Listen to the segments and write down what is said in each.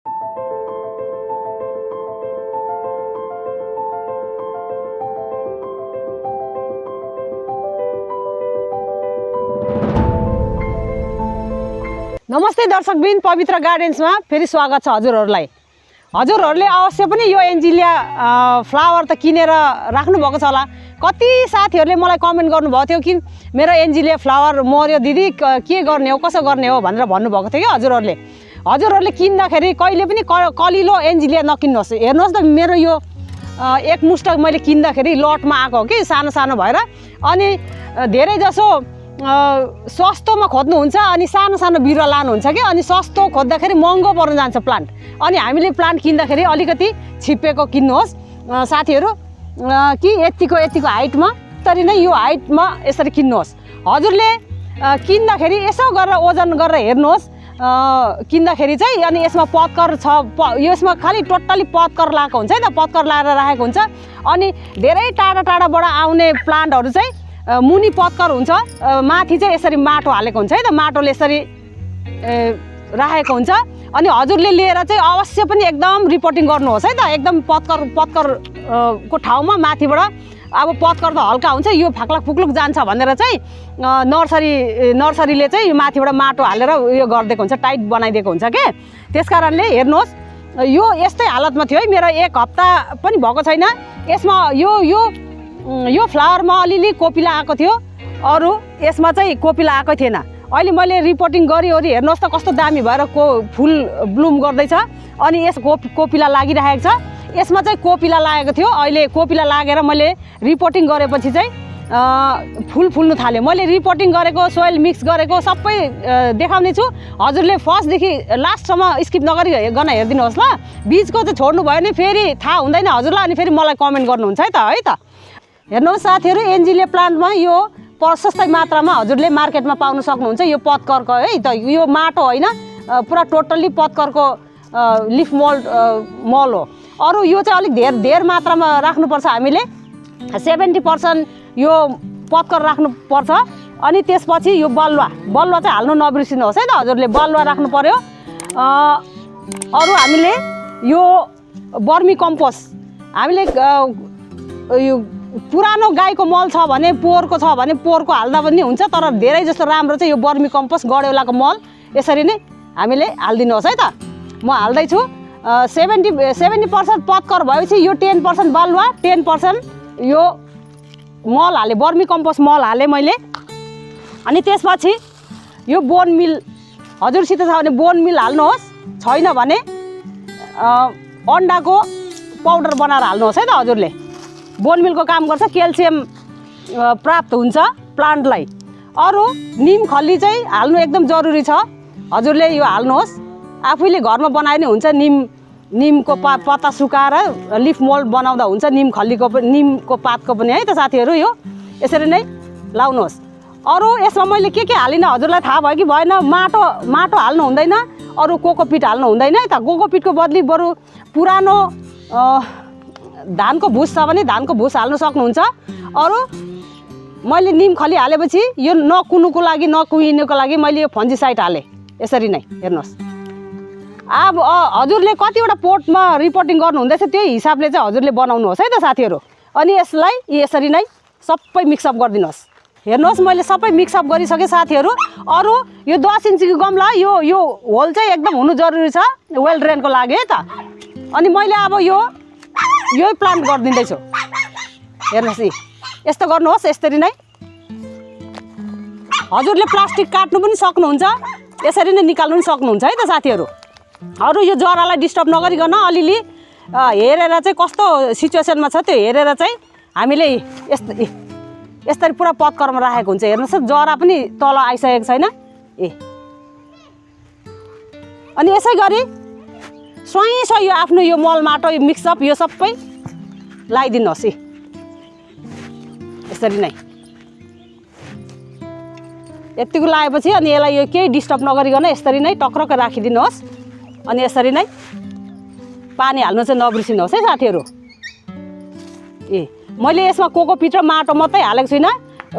नमस्ते दर्शकबिन, पवित्र गार्डन्समा फेरि स्वागत छ हजुरहरूलाई। हजुरहरूले अवश्य पनि यो एन्जिलिया फ्लावर त किनेर राख्नुभएको छ होला। कति साथीहरूले मलाई कमेन्ट गर्नुभएको थियो कि मेरो एन्जिलिया फ्लावर मर्यो दिदी, के गर्ने हो, कसो गर्ने हो भनेर भन्नुभएको थियो कि हजुरहरूले किन्दाखेरि कहिले पनि कलिलो एन्जिलिया नकिन्नुहोस्। हेर्नुहोस् त, मेरो यो एक मुष्ट मैले किन्दाखेरि लटमा आएको हो कि सानो सानो भएर, अनि धेरै जसो सस्तोमा खोज्नुहुन्छ अनि सानो सानो बिरुवा लानुहुन्छ कि, अनि सस्तो खोज्दाखेरि महँगो पर्न जान्छ प्लान्ट। अनि हामीले प्लान्ट किन्दाखेरि अलिकति छिप्पेको किन्नुहोस् साथीहरू, कि यतिको हाइटमा, यसरी नै यो हाइटमा यसरी किन्नुहोस्। हजुरले किन्दाखेरि यसो गरेर ओजन गरेर हेर्नुहोस् किन्दाखेरि चाहिँ। अनि यसमा पत्कर छ, यसमा खालि टोटल्ली पत्कर लगाएको हुन्छ है त, पत्कर लगाएर राखेको हुन्छ। अनि धेरै टाढाबाट आउने प्लान्टहरू चाहिँ मुनि पत्कर हुन्छ, माथि चाहिँ यसरी माटो हालेको हुन्छ है त, माटोले यसरी राखेको हुन्छ। अनि हजुरले लिएर चाहिँ अवश्य पनि एकदम रिपोर्टिङ गर्नुहोस् है त। एकदम पत्करको ठाउँमा माथिबाट, अब पत्कर त हल्का हुन्छ, यो फाक्लाक फुक्लुक जान्छ भनेर चाहिँ नर्सरीले चाहिँ माथिबाट माटो हालेर उयो गरिदिएको हुन्छ, टाइट बनाइदिएको हुन्छ के। त्यस कारणले हेर्नुहोस्, यो यस्तै हालतमा थियो है, मेरो एक हप्ता पनि भएको छैन। यसमा यो फ्लावरमा अलिअलि कोपिला आएको थियो, अरू यसमा चाहिँ कोपिला आएकै थिएन। अहिले मैले रिपोर्टिङ गरिओरि हेर्नुहोस् त कस्तो दामी भएर फुल ब्लुम गर्दैछ। अनि यस कोपिला लागिरहेको छ, यसमा चाहिँ कोपिला लागेको थियो। अहिले कोपिला लागेर मैले रिपोर्टिङ गरेपछि चाहिँ फुल फुल्नु थाल्यो। मैले रिपोर्टिङ गरेको, सोइल मिक्स गरेको सबै देखाउने छु। हजुरले फर्स्टदेखि लास्टसम्म स्किप नगरिकन हेरिदिनुहोस् ल। बिचको चाहिँ छोड्नु भयो भने फेरि थाहा हुँदैन हजुरलाई, अनि फेरि मलाई कमेन्ट गर्नुहुन्छ है त। हेर्नुहोस् साथीहरू, एन्जिलिया प्लान्टमा यो प्रशस्त मात्रामा हजुरले मार्केटमा पाउन सक्नुहुन्छ। यो पत्करको है त, यो माटो होइन, पुरा टोटल्ली पत्करको लिफ मल हो। अरू यो चाहिँ अलिक धेर मात्रामा राख्नुपर्छ हामीले, 70% यो पत्कर राख्नुपर्छ। अनि त्यसपछि यो बलुवा चाहिँ हाल्नु नबिर्सिनुहोस् है त हजुरले, बलुवा राख्नु पर्यो। अरू हामीले यो बर्मी कम्पोस्ट, हामीले यो पुरानो गाईको मल छ भने, पोहोरको छ भने पोहोरको हाल्दा पनि हुन्छ, तर धेरै जस्तो राम्रो चाहिँ यो बर्मी कम्पोस्ट गडेउलाको मल यसरी नै हामीले हालिदिनुहोस् है त। म हाल्दैछु 70% पत्कर भएपछि यो 10% बालुवा, 10% यो मल हालेँ, बर्मी कम्पोस्ट मल हालेँ मैले। अनि त्यसपछि यो बोन मिल हजुरसित छ भने बोन मिल हाल्नुहोस्, छैन भने अन्डाको पाउडर बनाएर हाल्नुहोस् है त हजुरले। बोन मिलको काम गर्छ, क्याल्सियम प्राप्त हुन्छ प्लान्टलाई। अरू निम खल्ली चाहिँ हाल्नु एकदम जरुरी छ, हजुरले यो हाल्नुहोस्। आफैले घरमा बनाए नि हुन्छ, निमको पत्ता सुकाएर लिफ मोल्ड बनाउँदा हुन्छ, निमको पातको पनि है त साथीहरू। यो यसरी नै लाउनुहोस्। अरू यसमा मैले के हालिनँ हजुरलाई थाहा भयो कि भएन? माटो हाल्नु हुँदैन, अरू कोकोपिट हाल्नु हुँदैन है त। कोकोपिटको बदली बरु पुरानो धानको भुस छ भने धानको भुस हाल्नु सक्नुहुन्छ। अरू मैले निम खली हालेपछि यो नकुनुको लागि, नकुहिनुको लागि मैले यो फन्जिसाइड हालेँ यसरी नै। हेर्नुहोस्, अब हजुरले कतिवटा पोटमा रिपोर्टिङ गर्नुहुँदैछ त्यही हिसाबले चाहिँ हजुरले बनाउनुहोस् है त साथीहरू। अनि यसलाई यसरी नै सबै मिक्सअप गरिदिनुहोस्। हेर्नुहोस्, मैले सबै मिक्सअप गरिसकेँ साथीहरू। अरू यो 10 इन्चको गमला, यो होल चाहिँ एकदम हुनु जरुरी छ वेल ड्रेनको लागि है त। अनि मैले अब यही प्लान्ट गरिदिँदैछु। हेर्नुहोस्, यस्तो गर्नुहोस्, यसरी नै। हजुरले प्लास्टिक काट्नु पनि सक्नुहुन्छ, यसरी नै निकाल्नु पनि सक्नुहुन्छ है त साथीहरू। अरू यो जरालाई डिस्टर्ब नगरिकन अलिअलि हेरेर चाहिँ कस्तो सिचुएसनमा छ त्यो हेरेर चाहिँ हामीले यसरी पुरा पत्करमा राखेको हुन्छ। हेर्नुहोस्, जरा पनि तल आइसकेको छैन। अनि यसै गरी स्वाई यो आफ्नो यो मल माटो यो मिक्सअप यो सबै लगाइदिनुहोस् यसरी नै। यतिको लगाएपछि अनि यसलाई यो केही डिस्टर्ब नगरिकन यसरी नै टक्रक्क राखिदिनुहोस्। अनि यसरी नै पानी हाल्नु चाहिँ नबिर्सिनुहोस् है साथीहरू। मैले यसमा कोकोपिट र माटो मात्रै हालेको छुइनँ।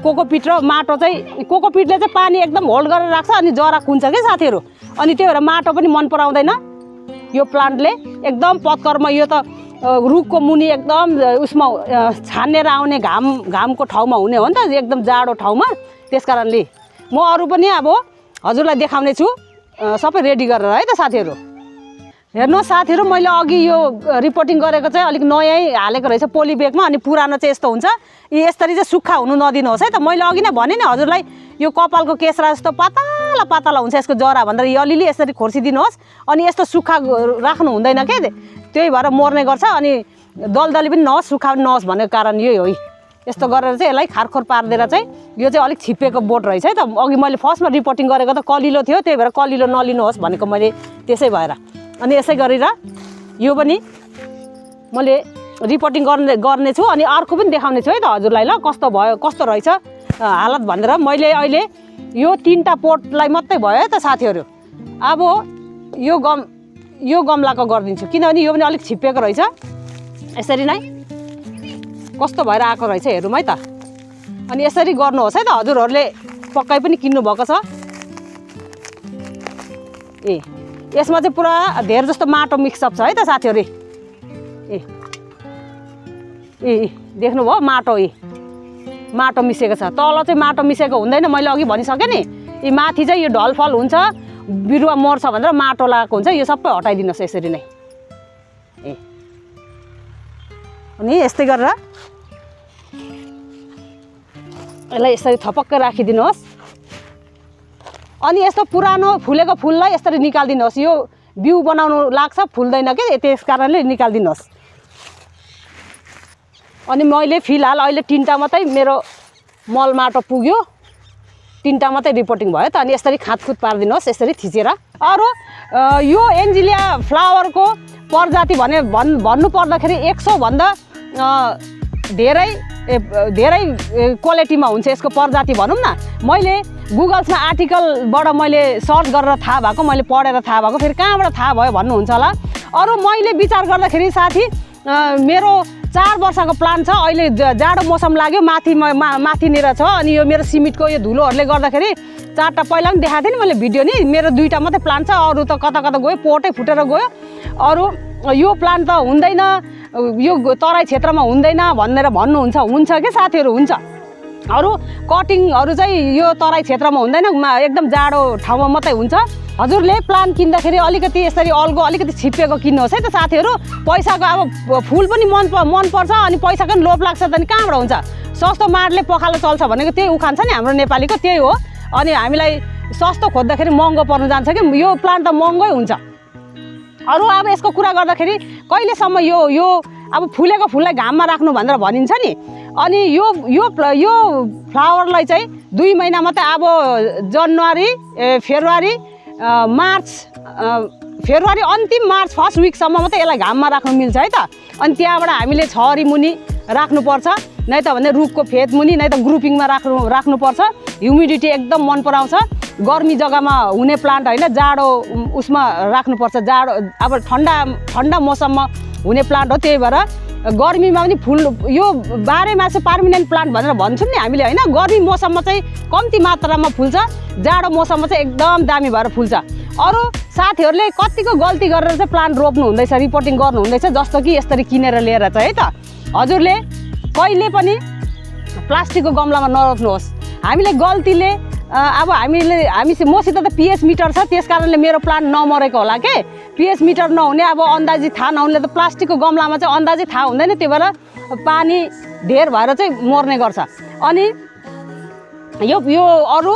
कोकोपिट र माटो चाहिँ, कोकोपिटले चाहिँ पानी एकदम होल्ड गरेर राख्छ अनि जरा कुन्छ के साथीहरू। अनि त्यही भएर माटो पनि मन पराउँदैन। यो प्लान्टले एकदम पत्करमा यो त रुखको मुनि एकदम उसमा छानेर आउने घामको ठाउँमा हुने हो नि त, एकदम जाडो ठाउँमा। त्यस कारणले म अरू पनि अब हजुरलाई देखाउने छु सबै रेडी गरेर है त साथीहरू। हेर्नुहोस् साथीहरू, मैले अघि यो रिपोर्टिङ गरेको चाहिँ अलिक नयाँ हालेको रहेछ पोली ब्यागमा, अनि पुरानो चाहिँ यस्तो हुन्छ। यसरी चाहिँ सुक्खा हुनु नदिनुहोस् है त। मैले अघि नै भने नि हजुरलाई, यो कपालको केसरा जस्तो पातला पातला हुन्छ यसको जरा भनेर यो अलिअलि यसरी खोर्सिदिनुहोस्। अनि यस्तो सुक्खा राख्नु हुँदैन के, त्यही भएर मर्ने गर्छ। अनि दलदली पनि नहोस् सुक्खा पनि नहोस् भनेको कारण यही हो। यस्तो गरेर चाहिँ यसलाई खारखोर पारिदिएर चाहिँ यो चाहिँ अलिक छिप्पेको बोट रहेछ है त। अघि मैले फर्स्टमा रिपोर्टिङ गरेको त कलिलो थियो, त्यही भएर कलिलो नलिनुहोस् भनेको मैले त्यसै भएर। अनि यसै गरेर यो पनि मैले रिपोर्टिङ गर्ने छु, अनि अर्को पनि देखाउने छु है त हजुरलाई। ल कस्तो भयो कस्तो रहेछ हालत भनेर। मैले अहिले यो 3टा पोटलाई मात्रै भयो है त साथीहरू। अब यो गमलाको गरिदिन्छु, किनभने यो पनि अलिक छिप्पेको रहेछ। यसरी नै कस्तो भएर आएको रहेछ हेरौँ है त। अनि यसरी गर्नुहोस् है त, हजुरहरूले पक्कै पनि किन्नुभएको छ। यसमा चाहिँ पुरा धेर जस्तो माटो मिक्सअप छ है त साथीहरू। देख्नुभयो माटो मिसेको छ। तल चाहिँ माटो मिसेको हुँदैन, मैले अघि भनिसकेँ नि। यी माथि चाहिँ यो ढलफल हुन्छ, बिरुवा मर्छ भनेर माटो लगाएको हुन्छ। यो सबै हटाइदिनुहोस् यसरी नै। अनि यस्तै गरेर यसलाई यसरी थपक्कै राखिदिनुहोस्। अनि यस्तो पुरानो फुलेको फुललाई यसरी निकालिदिनुहोस्। यो बिउ बनाउनु लाग्छ, फुल्दैन के, त्यस कारणले निकालिदिनुहोस्। अनि मैले फिलहाल अहिले 3टा मात्रै मेरो मल माटो पुग्यो, 3टा मात्रै रिपोर्टिङ भयो त। अनि यसरी खातखुत पारिदिनुहोस् यसरी थिचेर। अरू यो एन्जिलिया फ्लावरको प्रजाति भन्नु पर्दाखेरि 100 भन्दा धेरै क्वालिटीमा हुन्छ यसको प्रजाति भनौँ न। मैले गुगल्समा आर्टिकलबाट मैले सर्च गरेर थाहा भएको, मैले पढेर थाहा भएको, फेरि कहाँबाट थाहा भयो भन्नुहुन्छ होला। अरू मैले विचार गर्दाखेरि साथी, मेरो 4 वर्षको प्लान्ट छ। अहिले जाडो मौसम लाग्यो, माथिनिर छ। अनि यो मेरो सिमेन्टको यो धुलोहरूले गर्दाखेरि 4टा पहिला पनि देखाएको थिएँ नि मैले भिडियो नि। मेरो 2टा मात्रै प्लान्ट छ, अरू त कता गयो, पोटै फुटेर गयो। अरू यो प्लान्ट त हुँदैन, यो तराई क्षेत्रमा हुँदैन भनेर भन्नुहुन्छ, हुन्छ के साथीहरू, हुन्छ। अरू कटिङहरू चाहिँ यो तराई क्षेत्रमा हुँदैन, एकदम जाडो ठाउँमा मात्रै हुन्छ। हजुरले प्लान्ट किन्दाखेरि अलिकति यसरी अल्गो अलिकति छिप्पेको किन्नुहोस् है त साथीहरू। पैसाको अब फुल पनि मनपर्छ, अनि पैसाको पनि लोभ लाग्छ त, अनि कहाँबाट हुन्छ। सस्तो माडले पखालो चल्छ भनेको त्यही उखान छ नि हाम्रो नेपालीको, त्यही हो। अनि हामीलाई सस्तो खोज्दाखेरि महँगो पर्नु जान्छ कि, यो प्लान्ट त महँगै हुन्छ। अरू अब यसको कुरा गर्दाखेरि कहिलेसम्म यो अब फुलेको फुललाई घाममा राख्नु भनेर भनिन्छ नि। अनि यो फ्लावरलाई चाहिँ 2 महिना मात्रै, अब जनवरी फेब्रुअरी मार्च फेब्रुअरी अन्तिम मार्च फर्स्ट विकसम्म मात्रै यसलाई घाममा राख्नु मिल्छ है त। अनि त्यहाँबाट हामीले छहरी मुनि राख्नुपर्छ, नै त भने रुखको फेद मुनि, नै त ग्रुपिङमा राख्नुपर्छ। ह्युमिडिटी एकदम मन पराउँछ, गर्मी जग्गामा हुने प्लान्ट होइन, जाडो उसमा राख्नुपर्छ। जाडो अब ठन्डा मौसममा हुने प्लान्ट हो, त्यही भएर गर्मीमा पनि फुल यो 12 मासे पर्मानेन्ट प्लान्ट भनेर भन्छौँ नि हामीले होइन। गर्मी मौसममा चाहिँ कम्ती मात्रामा फुल्छ, जाडो मौसममा चाहिँ एकदम दामी भएर फुल्छ। अरू साथीहरूले कतिको गल्ती गरेर चाहिँ प्लान्ट रोप्नु हुँदैछ, रिपोर्टिङ गर्नु हुँदैछ, जस्तो कि यसरी किनेर लिएर चाहिँ है त। हजुरले कहिले पनि प्लास्टिकको गमलामा नरोप्नुहोस्। हामीले गल्तीले अब मसित त पिएच मिटर छ, त्यस कारणले मेरो प्लान्ट नमरेको होला के। पिएच मिटर नहुने, अब अन्दाजी थाहा नहुनेले त प्लास्टिकको गमलामा चाहिँ अन्दाजी थाहा हुँदैन, त्यही भएर पानी धेर भएर चाहिँ मर्ने गर्छ। अनि यो अरू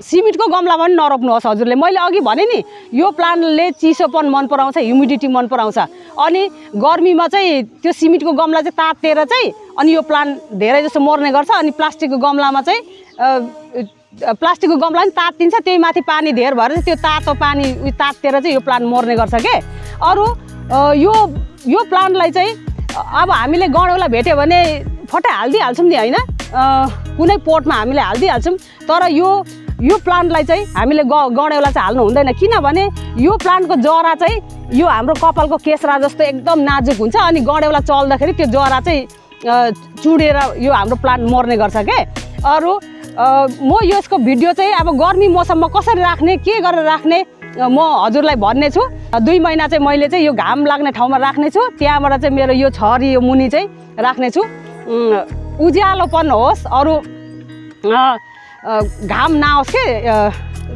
सिमेन्टको गमलामा पनि नरोप्नुहोस् हजुरले। मैले अघि भने नि, यो प्लान्टले चिसोपन मन पराउँछ, ह्युमिडिटी मन पराउँछ। अनि गर्मीमा चाहिँ त्यो सिमेन्टको गमला चाहिँ तातेर चाहिँ अनि यो प्लान्ट धेरै जस्तो मर्ने गर्छ। अनि प्लास्टिकको गमलामा चाहिँ प्लास्टिकको गमला पनि तात्तिन्छ, त्यही माथि पानी धेर भएर चाहिँ त्यो तातो पानी तातेर चाहिँ यो प्लान्ट मर्ने गर्छ के। अरू यो प्लान्टलाई चाहिँ अब हामीले गणेउला भेट्यो भने फट्टै हालिदिइहाल्छौँ नि होइन, कुनै पोटमा हामीले हालिदिइहाल्छौँ। तर यो प्लान्टलाई चाहिँ हामीले गणेउला चाहिँ हाल्नु हुँदैन, किनभने यो प्लान्टको जरा चाहिँ यो हाम्रो कपालको केसरा जस्तो एकदम नाजुक हुन्छ। अनि गणेउला चल्दाखेरि त्यो जरा चाहिँ चुडेर यो हाम्रो प्लान्ट मर्ने गर्छ के। अरू म यसको भिडियो चाहिँ अब गर्मी मौसममा कसरी राख्ने, के गरेर राख्ने म हजुरलाई भन्ने छु। 2 महिना चाहिँ मैले चाहिँ यो घाम लाग्ने ठाउँमा राख्ने छु। त्यहाँबाट चाहिँ मेरो यो छरी यो मुनि चाहिँ राख्ने छु। उज्यालोपन होस्, अरू घाम नआओस् के,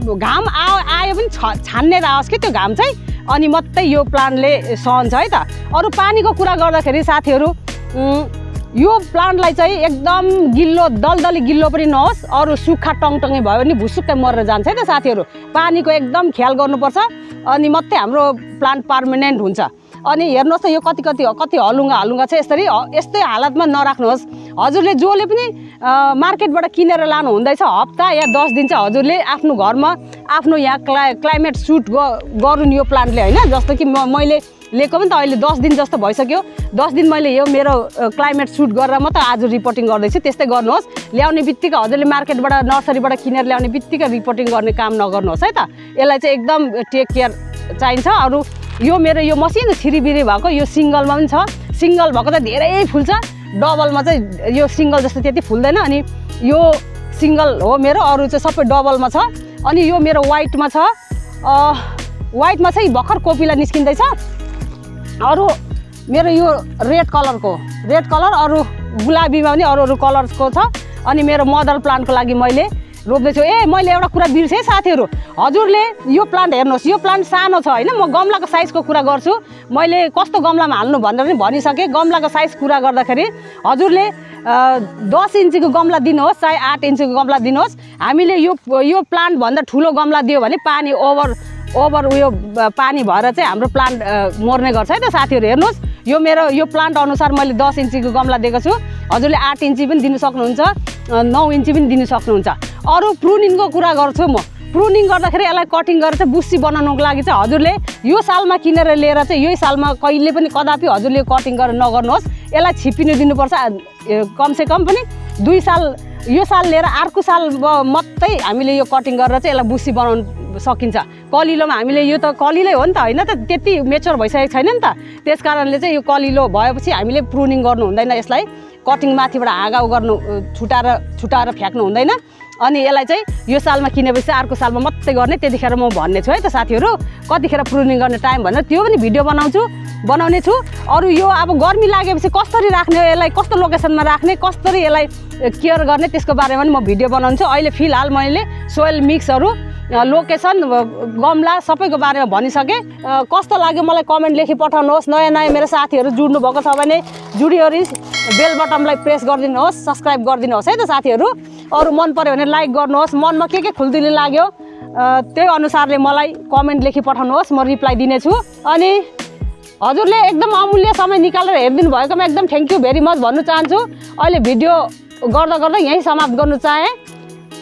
घाम आयो पनि छान्ने आओस् कि त्यो घाम चाहिँ, अनि मात्रै यो प्लान्टले सहन्छ है त। अरू पानीको कुरा गर्दाखेरि साथीहरू, यो प्लान्टलाई चाहिँ एकदम गिल्लो दलदली गिल्लो पनि नहोस्, अरू सुक्खा टङटङै भयो भने भुसुक्कै मरेर जान्छ है त साथीहरू। पानीको एकदम ख्याल गर्नुपर्छ, अनि मात्रै हाम्रो प्लान्ट पर्मानेन्ट हुन्छ। अनि हेर्नुहोस् त यो कति हलुङ्गा छ। यस्तै हालतमा नराख्नुहोस्। हजुरले जसले पनि मार्केटबाट किनेर लानु हुँदैछ, हप्ता या 10 दिन चाहिँ हजुरले आफ्नो घरमा आफ्नो यहाँ क्लाइमेट सुट गरून् यो प्लान्टले होइन। जस्तो कि मैले लिएको पनि त अहिले 10 दिन जस्तो भइसक्यो। 10 दिन मैले यो मेरो क्लाइमेट सुट गरेर मात्र आज रिपोर्टिङ गर्दैछु। त्यस्तै गर्नुहोस्। ल्याउने बित्तिकै हजुरले मार्केटबाट नर्सरीबाट किनेर ल्याउने बित्तिकै रिपोर्टिङ गर्ने काम नगर्नुहोस् है त। यसलाई चाहिँ एकदम टेक केयर चाहिन्छ। अरू यो मेरो यो मसिनो छिरिबिरी भएको यो सिङ्गलमा पनि छ। सिङ्गल भएको त धेरै फुल्छ, डबलमा चाहिँ यो सिङ्गल जस्तो त्यति फुल्दैन। अनि यो सिङ्गल हो मेरो, अरू चाहिँ सबै डबलमा छ। अनि यो मेरो वाइटमा छ। वाइटमा चाहिँ भर्खर कोपिला निस्किँदैछ। अरू मेरो यो रेड कलर, अरू गुलाबीमा पनि अरू कलर्सको छ। अनि मेरो मदर प्लान्टको लागि मैले रोप्दैछु। मैले एउटा कुरा बिर्सेँ साथीहरू, हजुरले यो प्लान्ट हेर्नुहोस्। यो प्लान्ट सानो छ होइन। म गमलाको साइजको कुरा गर्छु। मैले कस्तो गमलामा हाल्नु भनेर पनि भनिसकेँ। गमलाको साइज कुरा गर्दाखेरि हजुरले 10 इन्चीको गमला दिनुहोस्, चाहे 8 इन्चीको गमला दिनुहोस्। हामीले यो प्लान्टभन्दा ठुलो गमला दियो भने पानी ओभर उयो पानी भएर चाहिँ हाम्रो प्लान्ट मर्ने गर्छ है त साथीहरू। हेर्नुहोस्, यो मेरो यो प्लान्ट अनुसार मैले 10 इन्चीको गमला दिएको छु। हजुरले 8 इन्ची पनि दिनु सक्नुहुन्छ, 9 इन्ची पनि दिनु सक्नुहुन्छ। अरू प्रुनिङको कुरा गर्छु म। प्रुनिङ गर्दाखेरि यसलाई कटिङ गरेर चाहिँ बुस्सी बनाउनुको लागि चाहिँ हजुरले यो सालमा किनेर लिएर चाहिँ यही सालमा कहिले पनि कदापि हजुरले कटिङ गरेर नगर्नुहोस्। यसलाई छिपिनु दिनुपर्छ कमसेकम पनि 2 साल। यो साल लिएर अर्को साल मात्रै हामीले यो कटिङ गरेर चाहिँ यसलाई बुस्सी बनाउनु सकिन्छ। कलिलोमा हामीले यो त कलिलै हो नि त होइन त, त्यति मेच्योर भइसकेको छैन नि त। त्यस कारणले चाहिँ यो कलिलो भएपछि हामीले प्रुनिङ गर्नु हुँदैन। यसलाई कटिङ माथिबाट हाँगाउ गर्नु छुटाएर फ्याँक्नु हुँदैन। अनि यसलाई चाहिँ यो सालमा किनेपछि अर्को सालमा मात्रै गर्ने, त्यतिखेर म भन्ने छु है त साथीहरू कतिखेर प्रुनिङ गर्ने टाइम भनेर। त्यो पनि भिडियो बनाउने छु। अरू यो अब गर्मी लागेपछि कसरी राख्ने, यसलाई कस्तो लोकेसनमा राख्ने, कसरी यसलाई केयर गर्ने, त्यसको बारेमा पनि म भिडियो बनाउँछु। अहिले फिलहाल मैले सोइल मिक्सहरू, लोकेसन, गमला सबैको बारेमा भनिसकेँ। कस्तो लाग्यो मलाई कमेन्ट लेखी पठाउनुहोस्। नयाँ मेरो साथीहरू जुड्नु भएको छ भने जुडिवरी बेल बटनलाई प्रेस गरिदिनुहोस्, सब्सक्राइब गरिदिनुहोस् है त साथीहरू। अरू मन पऱ्यो भने लाइक गर्नुहोस्। मनमा के खुल्दिने लाग्यो त्यही अनुसारले मलाई कमेन्ट लेखी पठाउनुहोस्, म रिप्लाई दिनेछु। अनि हजुरले एकदम अमूल्य समय निकालेर हेरिदिनु भएकोमा एकदम थ्याङ्क यू भेरी मच भन्नु चाहन्छु। अहिले भिडियो गर्दा यहीँ समाप्त गर्नु चाहेँ।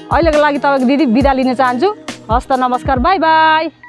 अहिलेको लागि तपाईँको दिदी बिदा लिन चाहन्छु। हस्त नमस्कार, बाई बाई।